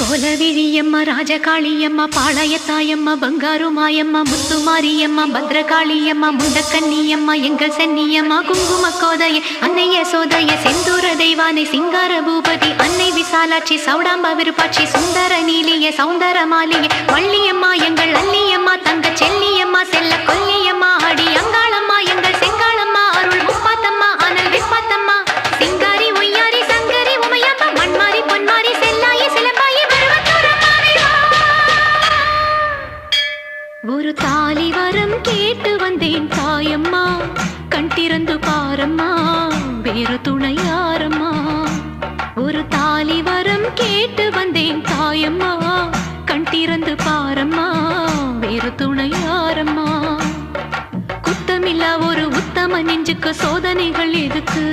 கோலவிழியம்மா ராஜகாளியம்மா பாளையத்தாயம்மா பங்காரு மாயம்மா முத்துமாரியம்மா பத்ரகாளியம்மா முண்டக்கன்னியம்மா எங்கள் சென்னியம்மா குங்கும கோதைய அன்னைய சோதைய செந்தூர தெய்வானை சிங்கார பூபதி அன்னை விசாலாட்சி சௌடாம்பா விருப்பாட்சி சுந்தர நீலிய சௌந்தர மாலிய வள்ளியம்மா எங்கள் அல்லியம்மா தங்க செல்லியம்மா செல்ல கொல்லியம்மா அடி அங்காளம்மா எங்கள் செங்காளம்மா அருள் முப்பாத்தம்மா அனல் விப்பாத்தம்மா சிங்காரி ஒய்யாரி சங்கரி உமையப்பா மண்மாரி பொன்மாரி செல்லாயி சிலம்பாயி ஒரு தாலி வரம் கேட்டு வந்தேன் தாயம்மா கண் திறந்து பாரம்மா வேறு துணையாரம்மா ஒரு தாலி வரம் கேட்டு வந்தேன் தாயம்மா கண் திறந்து பாரம்மா வேறு துணையாரம்மா குத்தமில்லா ஒரு உத்தம நெஞ்சுக்கு சோதனைகள் எதுக்கு